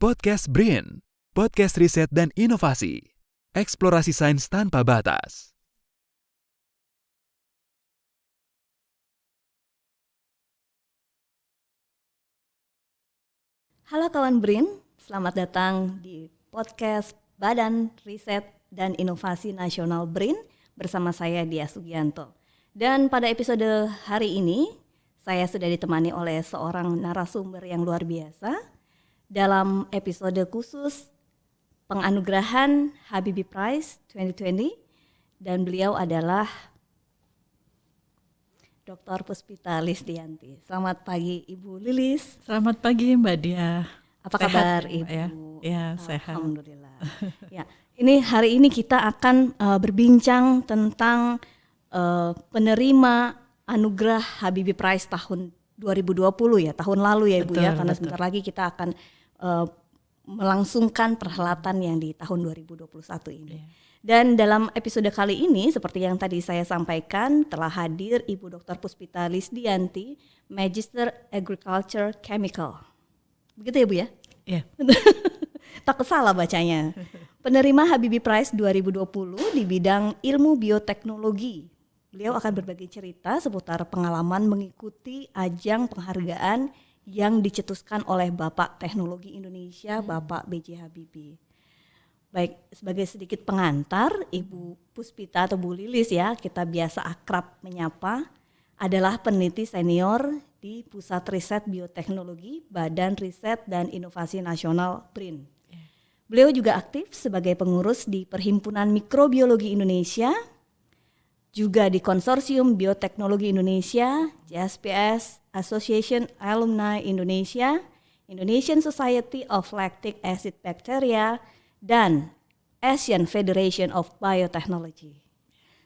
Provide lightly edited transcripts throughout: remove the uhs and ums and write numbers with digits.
Podcast BRIN, podcast riset dan inovasi, eksplorasi sains tanpa batas. Halo kawan BRIN, selamat datang di podcast Badan Riset dan Inovasi Nasional BRIN bersama saya Dia Sugianto. Dan pada episode hari ini, saya sudah ditemani oleh seorang narasumber yang luar biasa dalam episode khusus penganugerahan Habibie Prize 2020, dan beliau adalah Dr. Puspita Lisdianti. Selamat pagi Ibu Lilis. Selamat pagi Mbak Dia. Apa Sehat, kabar Mbak, Ibu? Ya, sehat. Alhamdulillah. Ya, ini hari ini kita akan berbincang tentang penerima anugerah Habibie Prize tahun 2020 ya, tahun lalu ya Ibu. Betul, ya, karena betul. sebentar lagi kita akan melangsungkan perhelatan yang di tahun 2021 ini. Yeah. Dan dalam episode kali ini, seperti yang tadi saya sampaikan, telah hadir Ibu Dr. Puspita Lisdianti, Magister Agriculture Chemical. Begitu ya Bu ya? Iya. Takut salah bacanya. Penerima Habibie Prize 2020 di bidang ilmu bioteknologi. Beliau akan berbagi cerita seputar pengalaman mengikuti ajang penghargaan yang dicetuskan oleh Bapak Teknologi Indonesia, Bapak B.J. Habibie. Baik, sebagai sedikit pengantar, Ibu Puspita atau Bu Lilis ya, kita biasa akrab menyapa, adalah peneliti senior di Pusat Riset Bioteknologi Badan Riset dan Inovasi Nasional BRIN. Beliau juga aktif sebagai pengurus di Perhimpunan Mikrobiologi Indonesia, juga di Konsorsium Bioteknologi Indonesia, JSPS, Association Alumni Indonesia, Indonesian Society of Lactic Acid Bacteria, dan Asian Federation of Biotechnology.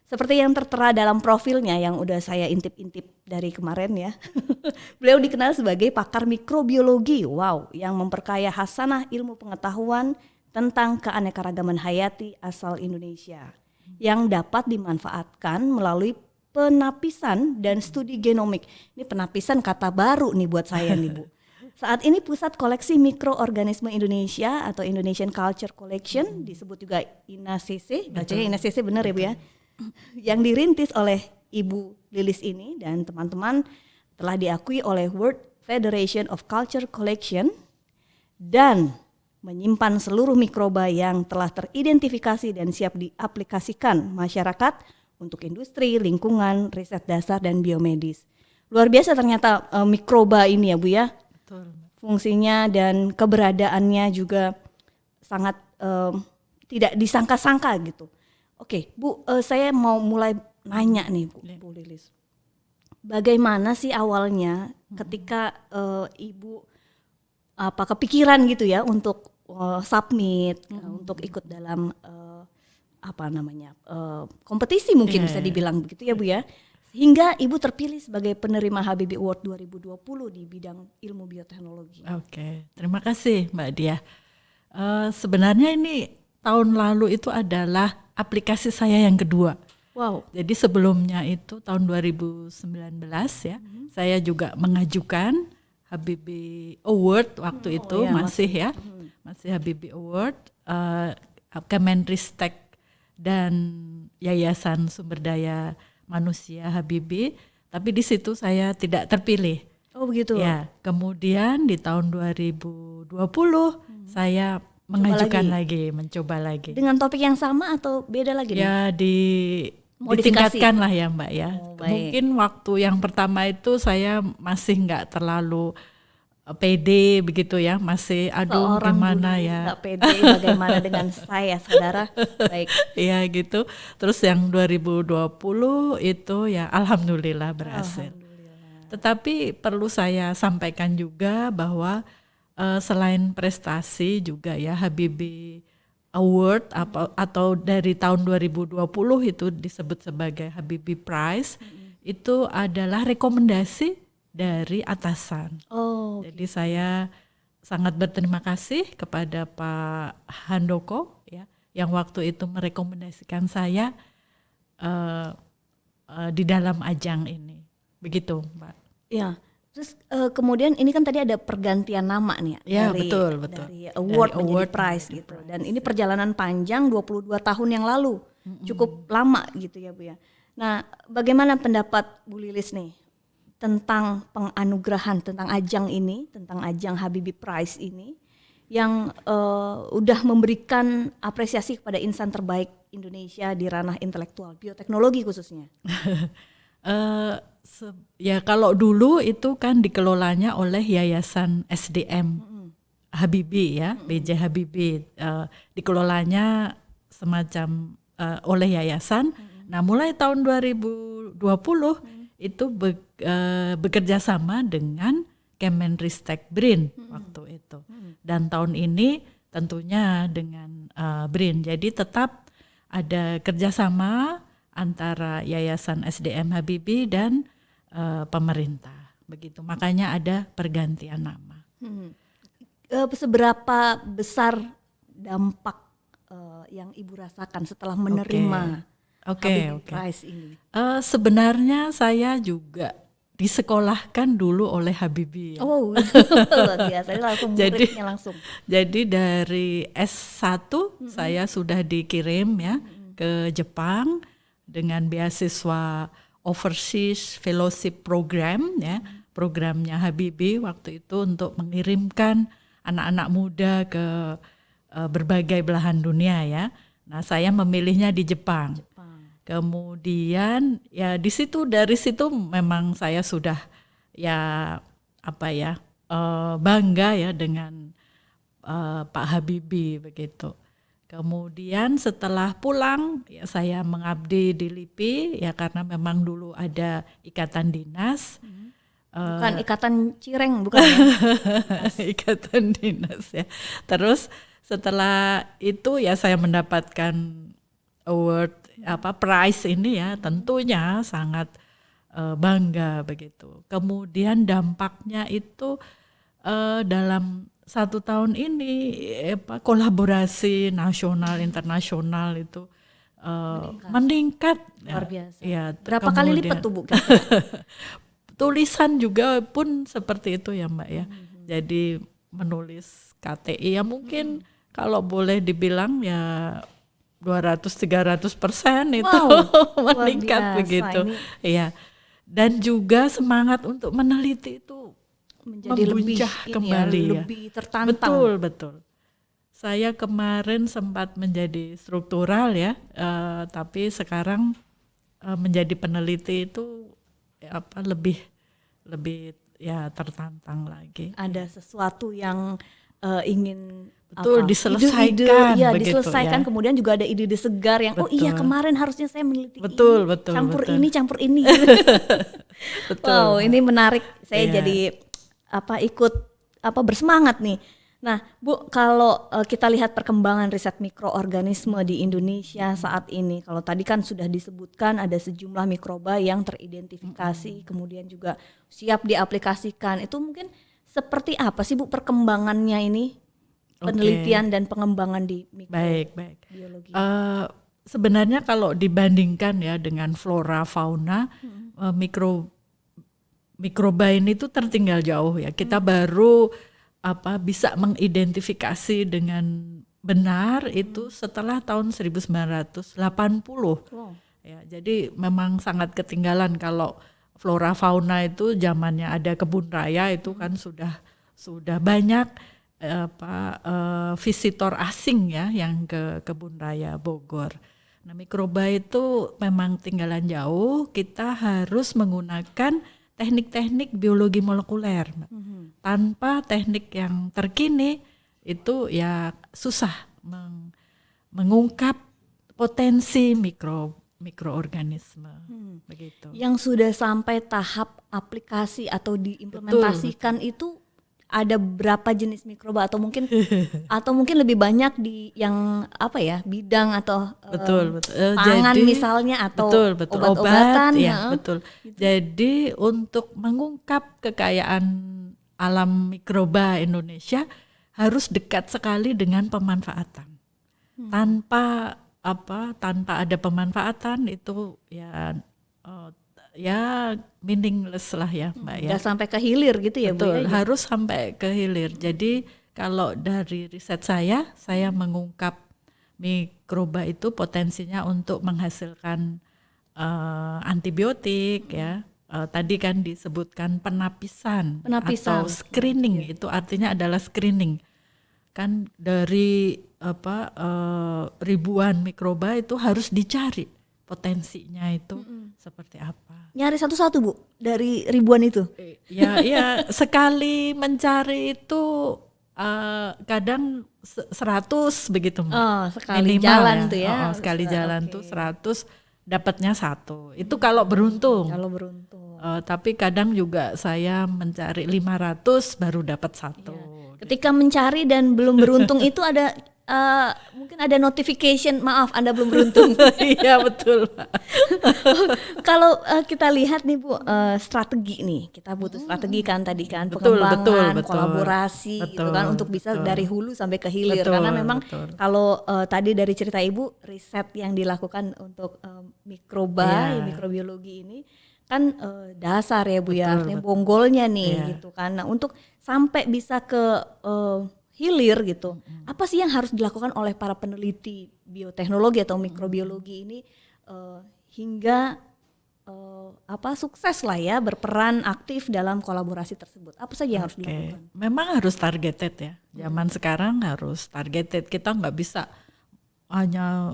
Seperti yang tertera dalam profilnya yang udah saya intip-intip dari kemarin ya. Beliau dikenal sebagai pakar mikrobiologi, yang memperkaya hasanah ilmu pengetahuan tentang keanekaragaman hayati asal Indonesia yang dapat dimanfaatkan melalui penapisan dan studi genomik. Ini penapisan kata baru nih buat saya nih Bu. Saat ini Pusat Koleksi Mikroorganisme Indonesia atau Indonesian Culture Collection, disebut juga INACC, bacanya INACC benar ya Bu ya, yang dirintis oleh Ibu Lilis ini dan teman-teman telah diakui oleh World Federation of Culture Collection dan menyimpan seluruh mikroba yang telah teridentifikasi dan siap diaplikasikan masyarakat untuk industri, lingkungan, riset dasar, dan biomedis. Luar biasa ternyata mikroba ini ya Bu ya. Betul. Fungsinya dan keberadaannya juga sangat tidak disangka-sangka gitu. Oke Bu, saya mau mulai nanya nih Bu Lilis. Bagaimana sih awalnya ketika Ibu kepikiran gitu ya untuk submit, untuk ikut dalam kompetisi mungkin bisa dibilang begitu ya Bu ya, hingga Ibu terpilih sebagai penerima Habibie Award 2020 di bidang ilmu bioteknologi. Oke, terima kasih Mbak Dia. Sebenarnya ini tahun lalu itu adalah aplikasi saya yang kedua. Wow. Jadi sebelumnya itu tahun 2019 ya, saya juga mengajukan Habibie Award waktu itu masih Habibie Award, Kemenristek dan Yayasan Sumber Daya Manusia Habibie, tapi di situ saya tidak terpilih. Oh begitu. Ya, kemudian di tahun 2020 saya mencoba lagi. Dengan topik yang sama atau beda lagi? Ya ditingkatkan lah ya Mbak ya. Mungkin waktu yang pertama itu saya masih nggak terlalu pede begitu ya, masih aduh seorang gimana ya. ya. Nggak pede bagaimana dengan saya saudara. Baik. Ya gitu. Terus yang 2020 itu ya alhamdulillah berhasil. Tetapi perlu saya sampaikan juga bahwa selain prestasi juga ya Habibie Award atau dari tahun 2020 itu disebut sebagai Habibie Prize, itu adalah rekomendasi dari atasan. Jadi saya sangat berterima kasih kepada Pak Handoko ya, yang waktu itu merekomendasikan saya di dalam ajang ini. Begitu Mbak. Ya, Terus kemudian ini kan tadi ada pergantian nama nih Ya, dari betul. dari award Dari menjadi award prize menjadi gitu. prize, Dan ini perjalanan panjang 22 tahun yang lalu. Cukup lama gitu ya Bu ya. Nah, bagaimana pendapat Bu Lilis nih tentang penganugerahan, tentang ajang ini, tentang ajang Habibie Prize ini yang udah memberikan apresiasi kepada insan terbaik Indonesia di ranah intelektual, bioteknologi khususnya. Ya kalau dulu itu kan dikelolanya oleh Yayasan SDM Habibie ya, B.J. Habibie, dikelolanya semacam oleh yayasan. Nah mulai tahun 2020 itu bekerja sama dengan Kemenristek BRIN waktu itu. Dan tahun ini tentunya dengan BRIN. Jadi tetap ada kerjasama antara Yayasan SDM Habibie dan pemerintah. Begitu. Makanya ada pergantian nama. Seberapa besar dampak yang Ibu rasakan setelah menerima Habibie Prize ini? Sebenarnya saya juga disekolahkan dulu oleh Habibie. Ya. Oh, luar biasa. Ini langsung muridnya langsung. Jadi dari S1 saya sudah dikirim ya ke Jepang dengan beasiswa Overseas Fellowship Program ya, programnya Habibie waktu itu untuk mengirimkan anak-anak muda ke berbagai belahan dunia ya. Nah, saya memilihnya di Jepang. Kemudian ya dari situ memang saya sudah ya bangga ya dengan Pak Habibie begitu. Kemudian setelah pulang ya saya mengabdi di LIPI ya karena memang dulu ada ikatan dinas. Bukan ikatan cireng, bukan ya? Ikatan dinas ya. Terus setelah itu ya saya mendapatkan award prize ini ya tentunya sangat bangga begitu. Kemudian dampaknya itu dalam 1 tahun ini kolaborasi nasional internasional itu meningkat Luar biasa. Ya, Berapa kali lipat tuh Bu? Tulisan juga pun seperti itu ya Mbak ya. Jadi menulis KTI ya mungkin kalau boleh dibilang ya 200-300% itu meningkat begitu. Iya. Dan juga semangat untuk meneliti itu menjadi lebih kembali ya, lebih tertantang. Betul. Saya kemarin sempat menjadi struktural ya, tapi sekarang menjadi peneliti itu lebih ya tertantang lagi. Ada sesuatu yang ingin diselesaikan, diselesaikan. Kemudian juga ada ide-ide segar yang kemarin harusnya saya meneliti campur ini. Betul. Wow, ini menarik. Saya jadi ikut bersemangat nih. Nah, Bu, kalau kita lihat perkembangan riset mikroorganisme di Indonesia saat ini, kalau tadi kan sudah disebutkan ada sejumlah mikroba yang teridentifikasi, kemudian juga siap diaplikasikan. Itu mungkin seperti apa sih Bu perkembangannya ini, penelitian dan pengembangan di mikrobiologi? Sebenarnya kalau dibandingkan ya dengan flora fauna, mikroba ini tuh tertinggal jauh ya. Kita baru bisa mengidentifikasi dengan benar itu setelah tahun 1980. Wow. Ya, jadi memang sangat ketinggalan. Kalau flora fauna itu zamannya ada kebun raya itu kan sudah banyak visitor asing ya yang ke kebun raya Bogor. Nah, mikroba itu memang tinggalan jauh. Kita harus menggunakan teknik-teknik biologi molekuler. Tanpa teknik yang terkini itu ya susah mengungkap potensi mikroorganisme begitu. Yang sudah sampai tahap aplikasi atau diimplementasikan betul. Itu ada berapa jenis mikroba atau mungkin lebih banyak di yang bidang atau pangan jadi, misalnya atau obat-obatan ya betul. Gitu. Jadi untuk mengungkap kekayaan alam mikroba Indonesia harus dekat sekali dengan pemanfaatan. Tanpa ada pemanfaatan itu ya ya meaningless lah ya Mbak ya. Nggak sampai ke hilir gitu ya Bu Betul, ya? harus sampai ke hilir. Jadi kalau dari riset saya mengungkap mikroba itu potensinya untuk menghasilkan antibiotik ya. Tadi kan disebutkan penapisan atau screening, itu artinya adalah screening. Kan dari ribuan mikroba itu harus dicari potensinya itu seperti apa. Nyari satu-satu Bu dari ribuan itu? Ya sekali mencari itu kadang 100 begitu Mbak. Oh, sekali Minimal jalan ya. tuh ya. Sekali jalan tuh 100 dapatnya 1. Itu kalau beruntung. Kalau beruntung. Tapi kadang juga saya mencari 500 baru dapat 1. Ketika mencari dan belum beruntung itu ada mungkin ada notification, maaf Anda belum beruntung. Iya betul Pak. Kalau kita lihat nih Bu, strategi nih, kita butuh strategi kan tadi kan, pengembangan, kolaborasi gitu kan untuk bisa dari hulu sampai ke hilir. Karena memang kalau tadi dari cerita Ibu, riset yang dilakukan untuk mikrobiologi ini kan dasar ya Bu ya, artinya bonggolnya nih gitu kan. Nah untuk sampai bisa ke hilir gitu, apa sih yang harus dilakukan oleh para peneliti bioteknologi atau mikrobiologi ini hingga sukses lah ya, berperan aktif dalam kolaborasi tersebut? Apa saja yang harus dilakukan? Memang harus targeted ya, zaman sekarang harus targeted. Kita nggak bisa hanya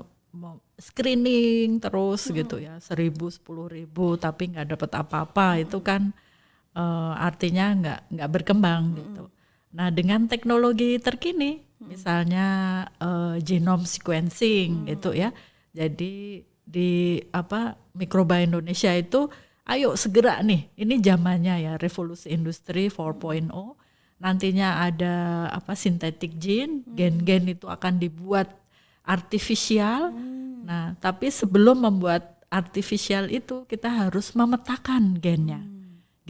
screening terus gitu ya, 1.000, 10.000 tapi nggak dapat apa-apa, itu kan artinya nggak berkembang gitu. Nah dengan teknologi terkini, misalnya genome sequencing gitu ya, jadi di Mikroba Indonesia itu, ayo segera nih, ini zamannya ya revolusi industri 4.0, nantinya ada synthetic gene, gen-gen itu akan dibuat artifisial. Nah tapi sebelum membuat artifisial itu kita harus memetakan gennya,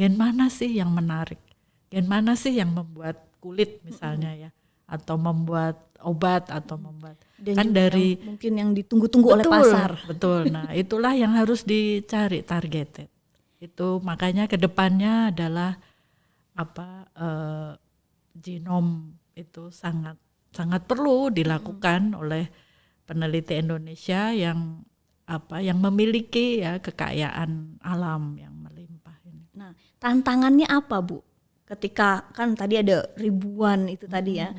gen mana sih yang menarik, gen mana sih yang membuat kulit misalnya ya, atau membuat obat atau membuat dan kan dari mungkin yang ditunggu-tunggu oleh pasar. Betul. Nah, itulah yang harus dicari targeted. Itu makanya kedepannya adalah genom itu sangat perlu dilakukan oleh peneliti Indonesia yang memiliki ya kekayaan alam yang melimpah ini. Nah, tantangannya apa Bu? Ketika kan tadi ada ribuan itu tadi ya,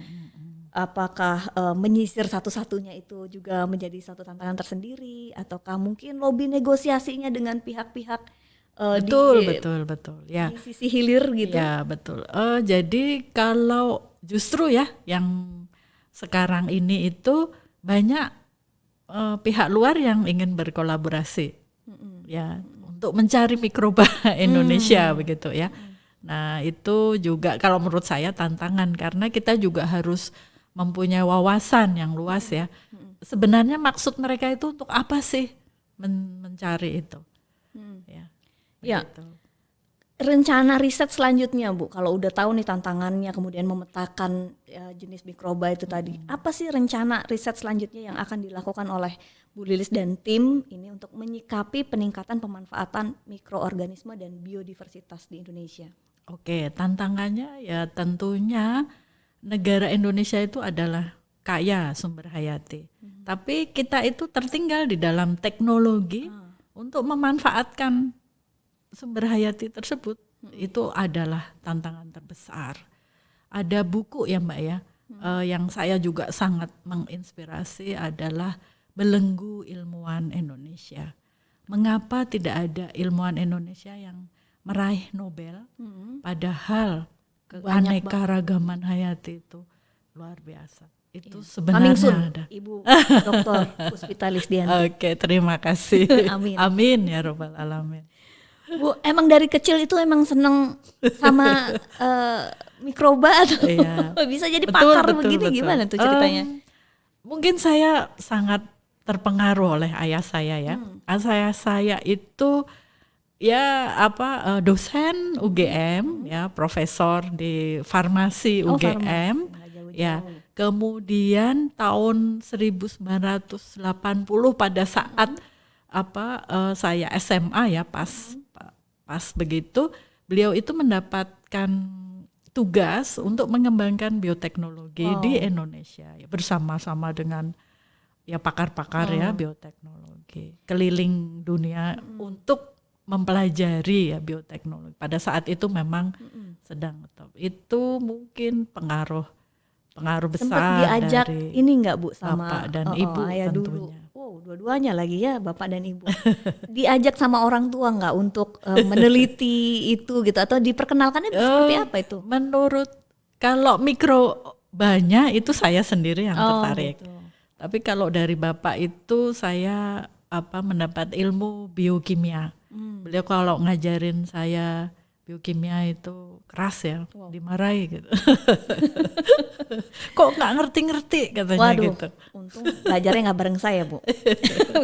apakah menyisir satu-satunya itu juga menjadi satu tantangan tersendiri, ataukah mungkin lobby negosiasinya dengan pihak-pihak betul ya, di sisi hilir gitu? Ya betul. Jadi kalau justru ya yang sekarang ini itu banyak pihak luar yang ingin berkolaborasi ya untuk mencari mikroba Indonesia begitu ya. Nah itu juga kalau menurut saya tantangan, karena kita juga harus mempunyai wawasan yang luas ya. Sebenarnya maksud mereka itu untuk apa sih mencari itu? Ya. Rencana riset selanjutnya Bu, kalau udah tahu nih tantangannya, kemudian memetakan jenis mikroba itu tadi, apa sih rencana riset selanjutnya yang akan dilakukan oleh Bu Lilis dan tim ini untuk menyikapi peningkatan pemanfaatan mikroorganisme dan biodiversitas di Indonesia? Oke, tantangannya ya tentunya negara Indonesia itu adalah kaya sumber hayati. Tapi kita itu tertinggal di dalam teknologi untuk memanfaatkan sumber hayati tersebut. Itu adalah tantangan terbesar. Ada buku ya Mbak ya, yang saya juga sangat menginspirasi adalah Belenggu Ilmuwan Indonesia. Mengapa tidak ada ilmuwan Indonesia yang meraih Nobel, padahal keanekaragaman hayati itu luar biasa. Itu sebenarnya ada. Ibu Dr. Puspita Lisdianti. Oke, terima kasih. Amin. Amin ya Rabbal Alamin. Bu, emang dari kecil itu emang seneng sama mikroba atau bisa jadi pakar begini? Gimana tuh ceritanya? Mungkin saya sangat terpengaruh oleh ayah saya ya. Ayah saya itu ya dosen UGM ya, profesor di farmasi UGM ya. Kemudian tahun 1980 pada saat saya SMA ya, pas pas begitu beliau itu mendapatkan tugas untuk mengembangkan bioteknologi di Indonesia ya, bersama-sama dengan ya pakar-pakar ya bioteknologi keliling dunia untuk mempelajari ya bioteknologi. Pada saat itu memang sedang top. Itu mungkin pengaruh besar Sempat diajak dari ini nggak Bu sama bapak dan ibu ayah dulu? tentunya. Oh, dua-duanya lagi ya, bapak dan ibu. Diajak sama orang tua nggak untuk meneliti itu gitu, atau diperkenalkannya seperti apa itu? Menurut kalau mikrobanya itu saya sendiri yang tertarik. Gitu. Tapi kalau dari bapak itu saya mendapat ilmu biokimia. Beliau kalau ngajarin saya biokimia itu keras ya, dimarahi gitu. Kok nggak ngerti-ngerti katanya. Waduh, gitu. untung belajarnya nggak bareng saya Bu.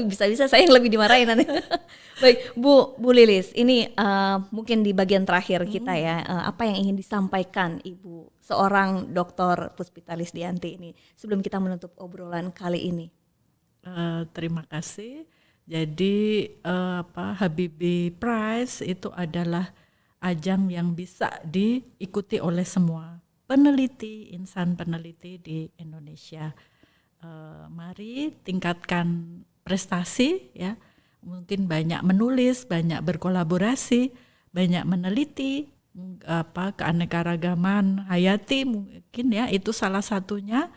Bisa-bisa saya yang lebih dimarahin nanti. Baik Bu Lilis, ini mungkin di bagian terakhir kita ya, apa yang ingin disampaikan Ibu seorang Dr. Puspita Lisdianti ini sebelum kita menutup obrolan kali ini? Terima kasih. Jadi Habibie Prize itu adalah ajang yang bisa diikuti oleh semua peneliti, insan peneliti di Indonesia. Mari tingkatkan prestasi ya. Mungkin banyak menulis, banyak berkolaborasi, banyak meneliti keanekaragaman hayati mungkin ya, itu salah satunya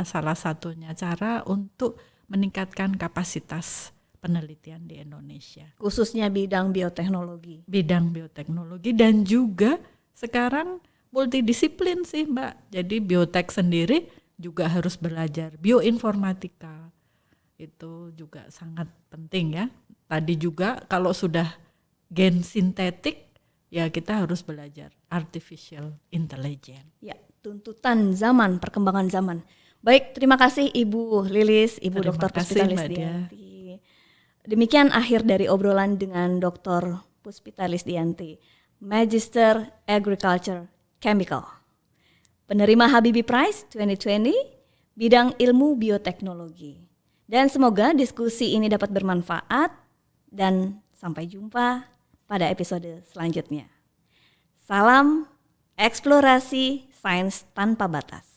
salah satunya cara untuk meningkatkan kapasitas penelitian di Indonesia. Khususnya bidang bioteknologi. Bidang bioteknologi dan juga sekarang multidisiplin sih Mbak. Jadi biotek sendiri juga harus belajar bioinformatika. Itu juga sangat penting ya. Tadi juga kalau sudah gen sintetik ya kita harus belajar artificial intelligence. Ya, tuntutan zaman, perkembangan zaman. Baik, terima kasih Ibu Lilis, Ibu Dr. Puspita Lisdianti. Demikian akhir dari obrolan dengan Dr. Puspita Lisdianti, Magister Agriculture Chemical, penerima Habibie Prize 2020, bidang ilmu bioteknologi. Dan semoga diskusi ini dapat bermanfaat dan sampai jumpa pada episode selanjutnya. Salam eksplorasi sains tanpa batas.